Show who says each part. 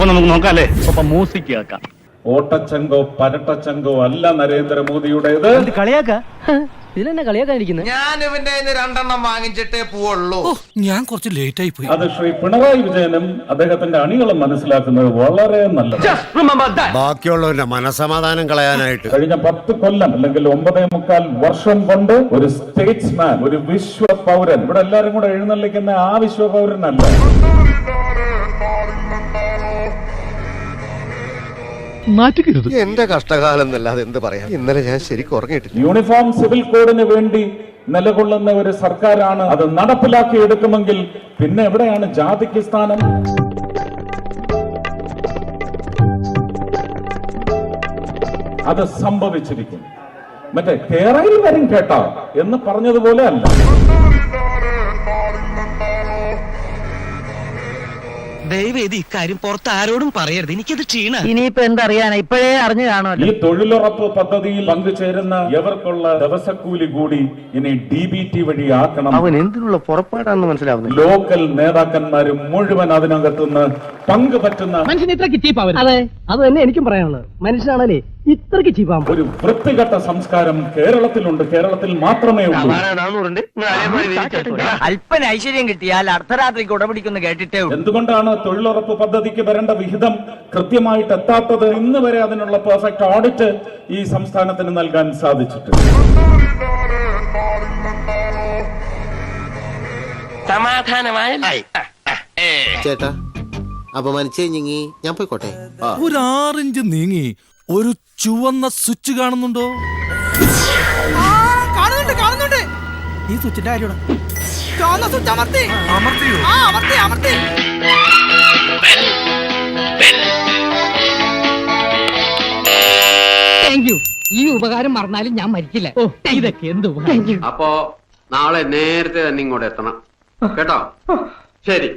Speaker 1: അപ്പൊ നമുക്ക് നോക്കാം അല്ലേ? അപ്പൊ മ്യൂസിക് കേൾക്കാം.
Speaker 2: ഓട്ടച്ചങ്കോ പരട്ടച്ചങ്കോ അല്ല നരേന്ദ്രമോദിയുടേത്.
Speaker 3: കളിയാക്ക ഇതിലെന്നെ കളിയാക്കാനിരിക്കുന്നത്.
Speaker 4: ഞാൻ ഇവന്റെ 2 വാങ്ങിച്ചിട്ടേ പോവുള്ളൂ.
Speaker 5: ഞാൻ കുറച്ച് ലേറ്റ് ആയി പോയി.
Speaker 2: അത് ശ്രീ പിണറായി വിജയനും അദ്ദേഹത്തിന്റെ അണികളും മനസ്സിലാക്കുന്നത് വളരെ നല്ലത്.
Speaker 6: ബാക്കിയുള്ളവരുടെ മനസമാധാനം കളയാനായിട്ട്
Speaker 2: കഴിഞ്ഞ 10 കൊല്ലം അല്ലെങ്കിൽ 9.25 വർഷം കൊണ്ട് ഒരു സ്റ്റേറ്റ്സ്മാൻ, ഒരു വിശ്വ പൗരൻ, ഇവിടെ എല്ലാരും കൂടെ എഴുന്നള്ളിക്കുന്ന ആ വിശ്വ പൗരനല്ല.
Speaker 6: എന്റെ കഷ്ടകാലം എന്നല്ലാതെ എന്ത് പറയാം. ഇന്നലെ ഞാൻ ശരിക്കും ഉറങ്ങിയിട്ടില്ല.
Speaker 2: യൂണിഫോം സിവിൽ കോഡിന് വേണ്ടി നിലകൊള്ളുന്ന ഒരു സർക്കാരാണ്. അത് നടപ്പിലാക്കി എടുക്കുമെങ്കിൽ പിന്നെ എവിടെയാണ് ജാതിക്ക് സ്ഥാനം? അത് സംഭവിച്ചിരിക്കും. മറ്റേ കേരളയിൽ വരും കേട്ടോ എന്ന് പറഞ്ഞതുപോലെ അല്ല.
Speaker 3: ദയവേദി ഇക്കാര്യം പുറത്ത് ആരോടും പറയരുത്. എനിക്കത് ക്ഷീണ.
Speaker 7: ഇനിയിപ്പോ എന്തറിയാനാ, ഇപ്പോഴേ അറിഞ്ഞു കാണുമല്ലോ.
Speaker 2: ഈ തൊഴിലുറപ്പ് പദ്ധതിയിൽ പങ്കുചേരുന്ന എവർക്കുള്ള ദിവസക്കൂലി കൂടി ഇനി DBT വഴി ആക്കണം.
Speaker 6: അവൻ എന്തിനുള്ള പുറപ്പാടാണെന്ന് മനസ്സിലാവുന്നില്ല.
Speaker 2: ലോക്കൽ നേതാക്കന്മാരും മുഴുവൻ അതിനകത്തുനിന്ന് പങ്ക് പറ്റുന്ന
Speaker 3: മനുഷ്യൻ ഇത്രക്ക് ചീപ്പാവും. അതെ, അത് തന്നെ എനിക്കും പറയാനുള്ളത്. മനുഷ്യനാണല്ലേ ഇത്രക്ക് ചീപ്പാവും.
Speaker 2: ഒരു വൃത്തികെട്ട സംസ്കാരം കേരളത്തിലുണ്ട്. കേരളത്തിൽ മാത്രമേ ഉള്ളൂ.
Speaker 7: അല്പന ഐശ്വര്യം കിട്ടിയാൽ അർദ്ധരാത്രിക്ക് ഉടപിടിക്കുന്നു കേട്ടിട്ടേ ഉള്ളൂ.
Speaker 2: എന്തുകൊണ്ടാണ് തൊഴിലുറപ്പ് പദ്ധതിക്ക് വരേണ്ട വിഹിതം കൃത്യമായിട്ട് എത്താത്തത്? ഇന്ന് വരെ അതിനുള്ള പെർഫെക്റ്റ് ഓഡിറ്റ് ഈ സംസ്ഥാനത്തിന് നൽകാൻ സാധിച്ചിട്ടില്ല.
Speaker 6: ചേട്ടാ അപമാനിച്ചേ ഞങ്ങി ഞാൻ പോയിക്കോട്ടെ.
Speaker 5: ഒരു 6 ഇഞ്ച് നീങ്ങി ഒരു ചുവന്ന സ്വിച്ച് കാണുന്നുണ്ടോ?
Speaker 3: കാണുന്നുണ്ട്. ഈ സ്വിച്ചിന്റെ കാര്യമാണ്. ചുവന്ന സ്വിച്ച് അമർത്തിയോ? അമർത്തി. Thank you. ഈ ഉപകാരം മറന്നാലും ഞാൻ മരിക്കില്ല. ഓ, ഇതൊക്കെ എന്ത് ഉപകാരം.
Speaker 8: അപ്പോ നാളെ നേരത്തെ തന്നെ ഇങ്ങോട്ട് എത്തണം കേട്ടോ. ശരി.